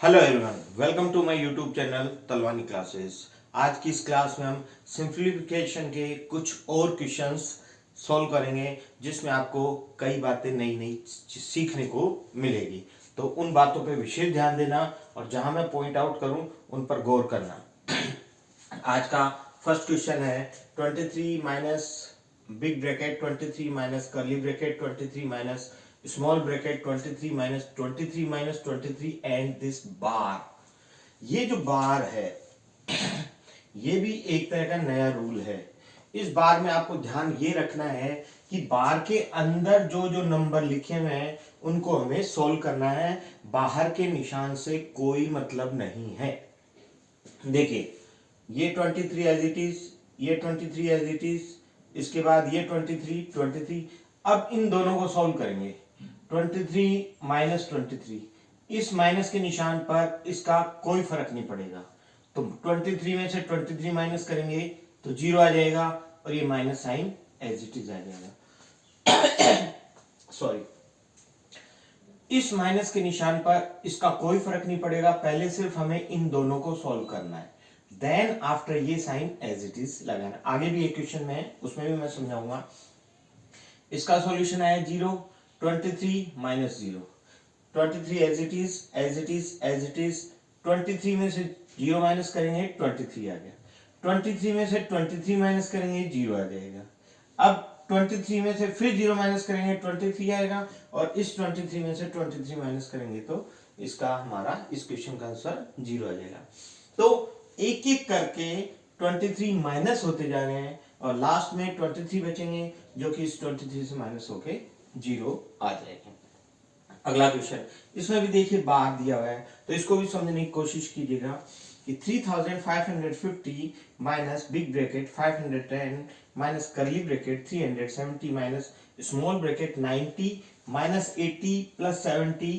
Hello everyone, welcome to my YouTube channel Talwani classes. आज की इस क्लास में हम सिंप्लीफिकेशन के कुछ और क्वेश्चंस सॉल्व करेंगे जिसमें आपको कई बातें नई नई सीखने को मिलेगी। तो उन बातों पे विशेष ध्यान देना और जहां मैं पॉइंट आउट करूं उन पर गौर करना। आज का फर्स्ट क्वेश्चन है 23 minus big bracket 23 minus curly bracket 23 minus small bracket 23 minus 23 minus 23 and this bar. ये जो बार है ये भी एक तरह का नया रूल है। इस बार में आपको ध्यान ये रखना है कि बार के अंदर जो जो नंबर लिखे हुए हैं उनको हमें सोल्व करना है, बाहर के निशान से कोई मतलब नहीं है। देखिए ये 23 एज इट इज, ये 23 एज इट इज, इसके बाद ये 23। अब इन दोनों को सॉल्व करेंगे। 23 माइनस 23, इस माइनस के निशान पर इसका कोई फर्क नहीं पड़ेगा। तो 23 में से 23 माइनस करेंगे तो 0 आ जाएगा और ये minus sign as it is आ जाएगा। सॉरी, इस माइनस के निशान पर इसका कोई फर्क नहीं पड़ेगा। पहले सिर्फ हमें इन दोनों को सॉल्व करना है, देन आफ्टर ये साइन एज इट इज लगाना। आगे भी एक क्वेश्चन में है, उसमें भी मैं समझाऊंगा। इसका सॉल्यूशन आया 0, 23 minus 0, 23 as it is as it is as it is. 23 में से 0 माइनस करेंगे 23 आ गया। 23 में से 23 माइनस करेंगे 0 आ जाएगा। अब 23 में से फिर 0 माइनस करेंगे 23 आएगा और इस 23 में से 23 माइनस करेंगे तो इसका हमारा इस क्वेश्चन का आंसर 0 आ जाएगा। तो एक एक करके 23 माइनस होते जा रहे हैं और लास्ट में 23 बचेंगे जो कि इस 23 से माइनस होके 0 आ जाएंगे। अगला क्वेश्चन, इसमें भी देखिए बार दिया हुआ है तो इसको भी समझने की कोशिश कीजिएगा कि 3550 minus big bracket 510 minus curly bracket 370 minus small bracket 90 minus 80 plus 70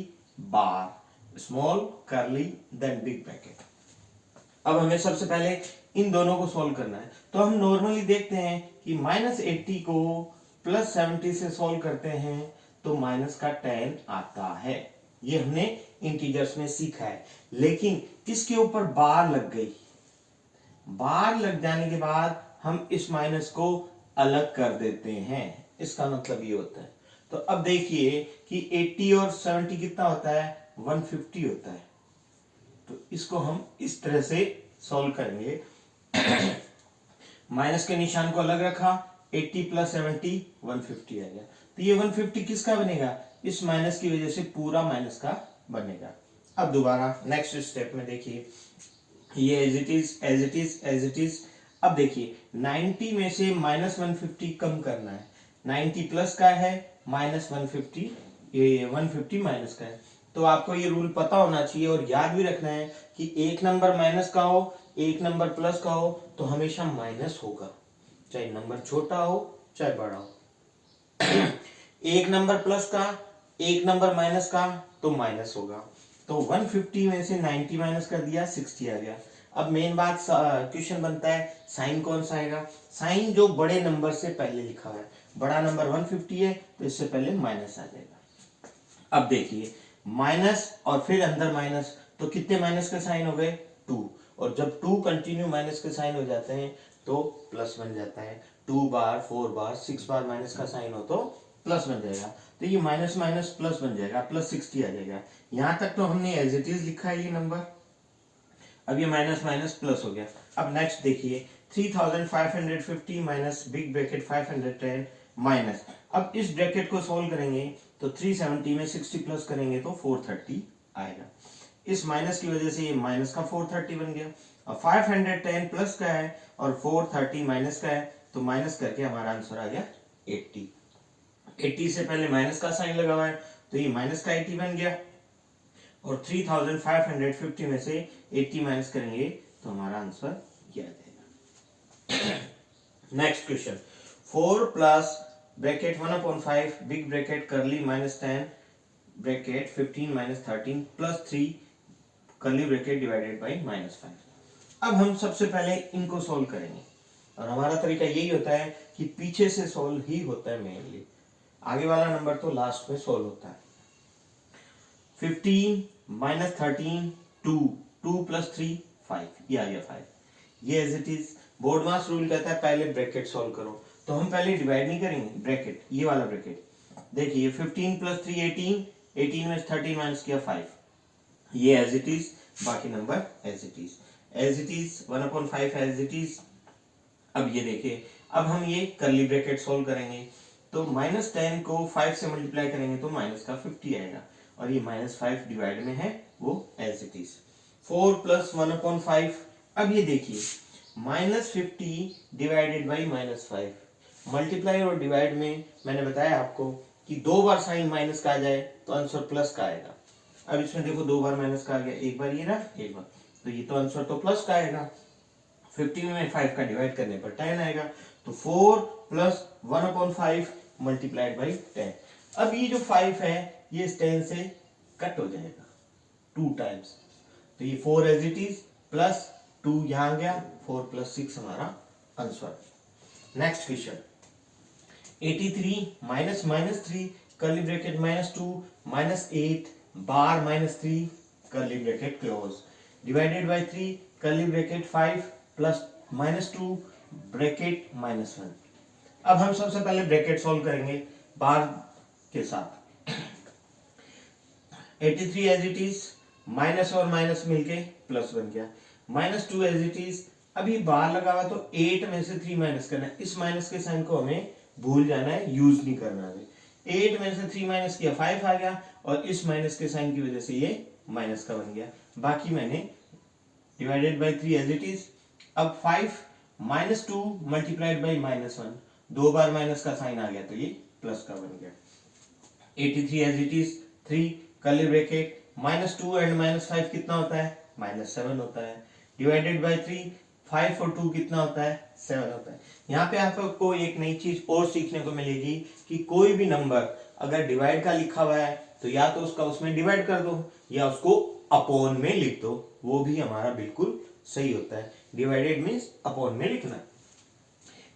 bar small curly then big bracket. अब हमें सबसे पहले इन दोनों को सॉल्व करना है। तो हम नॉर्मली देखते हैं कि माइनस 80 को प्लस 70 से सॉल्व करते हैं तो माइनस का 10 आता है। ये हमने इंटीजर्स में सीखा है, लेकिन इसके ऊपर बार लग गई। बार लग जाने के बाद हम इस माइनस को अलग कर देते हैं, इसका मतलब ये होता है। तो अब देखिए कि 80 और 70 कितना होता है, 150 होता है। तो इसको हम इस तरह से सॉल्व करेंगे। माइनस के निशान को अलग रखा, 80 प्लस 70 150 आ गया। तो ये 150 किसका बनेगा, इस माइनस की वजह से पूरा माइनस का बनेगा। अब दोबारा नेक्स्ट स्टेप में देखिए, ये as it is as it is as it is. अब देखिए 90 में से माइनस 150 कम करना है। 90 प्लस का है, माइनस 150, ये 150 माइनस का है। तो आपको ये रूल पता होना चाहिए और याद भी रखना है कि एक नंबर माइनस का हो एक नंबर प्लस का हो तो हमेशा माइनस होगा, चाहे नंबर छोटा हो चाहे बड़ा हो। एक नंबर प्लस का एक नंबर माइनस का तो माइनस होगा। तो 150 में से 90 माइनस कर दिया, 60 आ गया। अब मेन बात क्वेश्चन बनता है साइन कौन सा आएगा। साइन जो बड़े नंबर से पहले लिखा हुआ है, बड़ा नंबर 150 है तो इससे पहले माइनस आ जाएगा। अब देखिए माइनस और फिर अंदर माइनस, तो कितने माइनस के साइन हो गए, 2। और जब 2 कंटिन्यू माइनस के साइन हो जाते हैं तो प्लस बन जाता है। 2 बार 4 बार 6 बार माइनस का साइन हो तो प्लस बन जाएगा। तो ये माइनस माइनस प्लस बन जाएगा, प्लस 60 आ जाएगा। यहां तक तो हमने एज इट इज लिखा है ये नंबर। अब ये माइनस माइनस प्लस हो गया। अब नेक्स्ट देखिए 3550 माइनस बिग ब्रैकेट 510 माइनस। अब इस ब्रैकेट को सोल्व करेंगे तो 370 में 60 प्लस करेंगे तो 430 आएगा। इस माइनस की वजह से ये माइनस का 430 बन गया। अब 510 प्लस का है और 430 माइनस का है तो माइनस करके हमारा आंसर आ गया 80। 80 से पहले माइनस का साइन लगा हुआ है तो ये माइनस का 80 बन गया और 3550 में से 80 माइनस करेंगे तो हमारा आंसर ये आ जाएगा। Next question, 4 plus bracket 1/5 big bracket curly minus 10 bracket 15 minus 13 plus 3 curly bracket divided by -5। अब हम सबसे पहले इनको सोल्व करेंगे और हमारा तरीका यही होता है कि पीछे से सोल्व ही होता है मेनली, आगे वाला नंबर तो लास्ट में सोल्व होता है। 15 माइनस 13 2, 2 + 3 5, ये आ गया 5। ये as it is. BODMAS rule कहता है पहले ब्रैकेट सॉल्व करो, तो हम पहले डिवाइड नहीं करेंगे, ब्रैकेट, ये वाला ब्रैकेट। देखिए 15 + 3 18, 18 में 13 माइनस किया 5, ये एज इट इज, बाकी number as it is, as it is 1/5 as it is. अब ये देखिए, अब हम ये कर्ली ब्रैकेट सॉल्व करेंगे, तो -10 को 5 से मल्टीप्लाई करेंगे तो माइनस का 50 आएगा, और ये -5 डिवाइड में है वो एज इट इज। 4 + 1/5। अब ये देखिए -50 डिवाइडेड बाई -5, मल्टीप्लाई और डिवाइड में मैंने बताया आपको कि 2 बार साइन माइनस का आ जाए तो आंसर प्लस का आएगा। अब इसमें देखो 2 बार माइनस का आ गया, एक बार ये ना, एक बार, तो ये तो आंसर तो प्लस का आएगा। 50 में 5 का डिवाइड करने पर 10 आएगा, तो 4 + 1/5 मल्टीप्लाइड बाई 10। अब ये जो 5 है ये इस 10 से कट हो जाएगा 2 टाइम्स, तो ये 4 एज इट इज प्लस 2 यहाँ आ गया, 4 + 6 हमारा answer. Next question 83 -3 curly bracket -2 -8 bar -3 curly bracket close divided by 3 curly bracket 5 + -2 bracket -1। अब हम सबसे पहले ब्रैकेट सॉल्व करेंगे बार के साथ। 83 एज इट इज, माइनस और माइनस मिलके प्लस बन गया, -2 एज इट इज। अभी बार लगा हुआ तो 8 में से 3 माइनस करना है, इस माइनस के साइन को हमें भूल जाना है, यूज नहीं करना है। 8 में से 3 माइनस किया 5 आ गया, और इस माइनस के साइन की वजह से ये माइनस का बन गया। बाकी मैंने divided by 3 as it is. अब 5 -2 मल्टीप्लाइड बाई -1, 2 बार माइनस का साइन आ गया तो ये प्लस का बन गया। 83 as it is, 3 curly bracket -2 and -5 कितना होता है, -7 होता है, डिवाइडेड बाई 3, 5 और 2 कितना होता है, 7 होता है। यहाँ पे आपको एक नई चीज और सीखने को मिलेगी कि कोई भी नंबर अगर डिवाइड का लिखा हुआ है तो या तो उसका उसमें डिवाइड कर दो या उसको अपॉन में लिख दो, वो भी हमारा बिल्कुल सही होता है। डिवाइडेड मीन्स अपॉन में लिखना।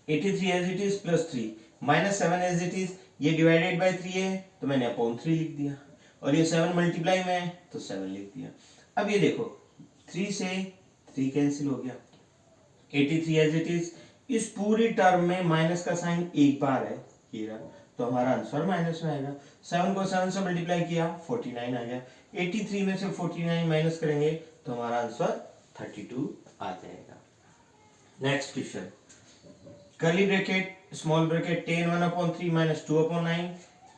83 as it is plus 3 -7 as it is, ये डिवाइडेड बाय 3 है तो मैंने अपॉन 3 लिख दिया, और ये 7 मल्टीप्लाई में है तो 7 लिख दिया। अब ये देखो 3 से 3 कैंसिल हो गया। 83 एज इट इज, इस पूरी टर्म में माइनस का साइन एक बार है, ये रहा, तो हमारा आंसर माइनस में आएगा। 7 को 7 से मल्टीप्लाई किया 49 आ गया। 83 में से 49 माइनस करेंगे तो हमारा आंसर 32 आ जाएगा। Next question, curly bracket small bracket 10 1/3 -2/9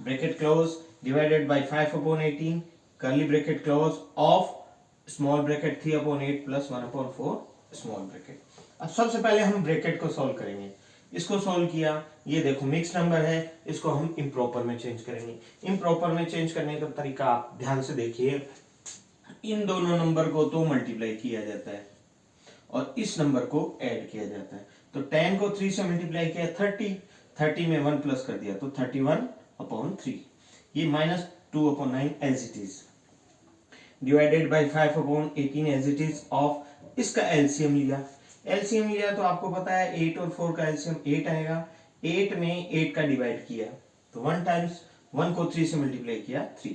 bracket close divided by 5/18 curly bracket close of small bracket 3/8 + 1/4 small bracket. अब सबसे पहले हम ब्रैकेट को सॉल्व करेंगे। इसको सॉल्व किया, ये देखो मिक्स नंबर है, इसको हम इम्प्रॉपर में चेंज करेंगे। इम्प्रॉपर में चेंज करने का तरीका आप ध्यान से देखिए, इन दोनों नंबर को तो मल्टीप्लाई किया जाता है और इस नंबर को ऐड किया जाता है। तो 10 को 3 से मल्टीप्लाई किया 30 में 1 प्लस कर दिया तो 31/3, ये -2/9 as it is, divided by 5/18 as it is of, इसका एलसीएम लिया। एलसीएम लिया तो आपको पता है 8 और 4 का एलसीएम 8 आएगा। 8 में 8 का डिवाइड किया तो 1 टाइम्स, 1 को 3 से मल्टीप्लाई किया 3,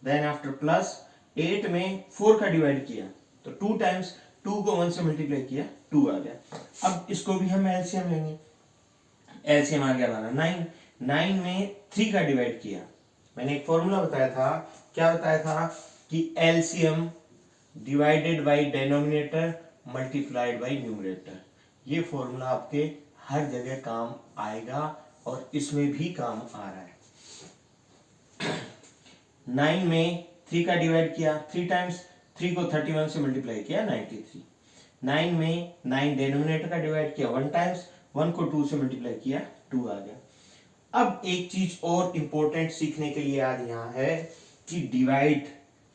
देन आफ्टर प्लस 8 में 4 का डिवाइड किया तो 2 टाइम्स, 2 को 1 से मल्टीप्लाई किया 2 आ गया। अब इसको भी हम एलसीएम लेंगे, एलसीएम आ गया हमारा 9, 9 में 3 का डिवाइड किया। मैंने एक फॉर्मूला बताया था, क्या बताया था कि LCM divided by denominator multiplied by numerator. ये फॉर्मूला आपके हर जगह काम आएगा और इसमें भी काम आ रहा है। 9 में 3 का डिवाइड किया 3 टाइम्स, 3 को 31 से मल्टीप्लाई किया 93। 9 में 9 डिनोमिनेटर का डिवाइड किया 1 टाइम्स, 1 को 2 से मल्टीप्लाई किया 2 आ गया। अब एक चीज और इंपॉर्टेंट सीखने के लिए आज यहाँ है कि डिवाइड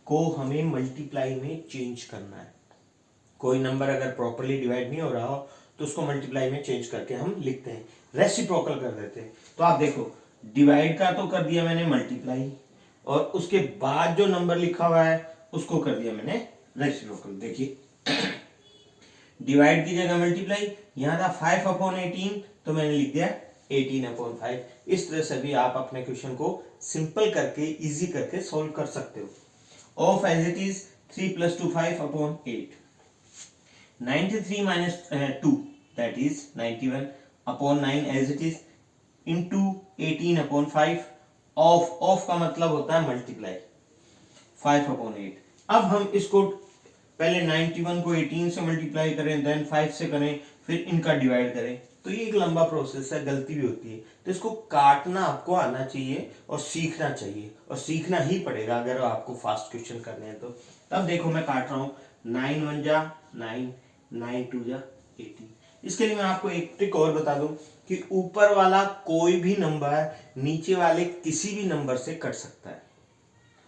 को हमें मल्टीप्लाई में चेंज करना है। कोई नंबर अगर प्रॉपर्ली डिवाइड नहीं हो रहा हो तो उसको मल्टीप्लाई में चेंज करके हम लिखते हैं, रेसिप्रोकल कर देते हैं। तो आप देखो डिवाइड का तो कर दिया मैंने मल्टीप्लाई, और उसके बाद जो नंबर लिखा हुआ है उसको कर दिया मैंने रेसिप्रोकल। देखिए डिवाइड की जगह मल्टीप्लाई, यहाँ था 5/18 तो मैंने लिख दिया 18/5। इस तरह से भी आप अपने क्वेश्चन को सिंपल करके इजी करके सॉल्व कर सकते हो। Of as it is 3 plus 2 5 upon 8. 93 minus 2 that is 91 upon 9 as it is into 18 upon 5 of का मतलब होता है मल्टीप्लाई 5 अपॉन 8। अब हम इसको पहले 91 को 18 से मल्टीप्लाई करें देन 5 से करें फिर इनका डिवाइड करें, तो ये एक लंबा प्रोसेस है, गलती भी होती है। तो इसको काटना आपको आना चाहिए और सीखना चाहिए, और सीखना ही पड़ेगा अगर आपको फास्ट क्वेश्चन करने हैं तो। तब देखो मैं काट रहा हूँ 9 1 जा 9, 9 2 जा 18। इसके लिए मैं आपको एक ट्रिक और बता दूं कि ऊपर वाला कोई भी नंबर नीचे वाले किसी भी नंबर से कट सकता है।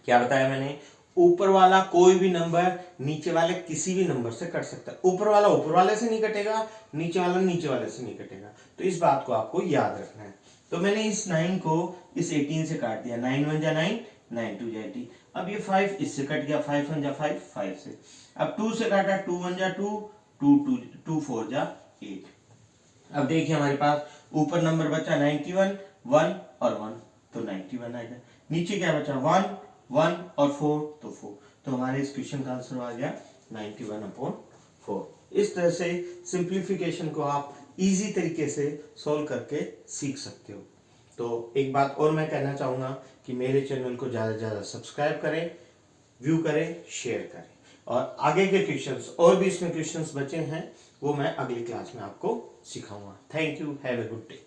क्या बताया मैंने? ऊपर वाला कोई भी नंबर नीचे वाले किसी भी नंबर से कट सकता है। ऊपर वाला ऊपर वाले से नहीं कटेगा, नीचे वाला नीचे वाले से नहीं कटेगा। तो इस बात को आपको याद रखना है। तो मैंने इस 9 को इस 18 से काट दिया, 9 1 जा 9, 9 2 जा 18। अब ये 5 इससे कट गया, 5 1 जा 5, 5 से। अब 2 से काटा, 2 1 जा 2, 2 4 जा 8। अब देखिए हमारे पास ऊपर नंबर बचा 91, 1 और 1, तो 91 आएगा। नीचे क्या बचा 1, 1 और 4, तो 4। तो हमारे इस क्वेश्चन का आंसर आ गया 91 अपॉन 4। इस तरह से सिंप्लीफिकेशन को आप इजी तरीके से सॉल्व करके सीख सकते हो। तो एक बात और मैं कहना चाहूँगा कि मेरे चैनल को ज़्यादा से ज़्यादा सब्सक्राइब करें, व्यू करें, शेयर करें, और आगे के क्वेश्चंस और भी इसमें क्वेश्चंस बचे हैं वो मैं अगली क्लास में आपको सिखाऊंगा। Thank you, have a good day.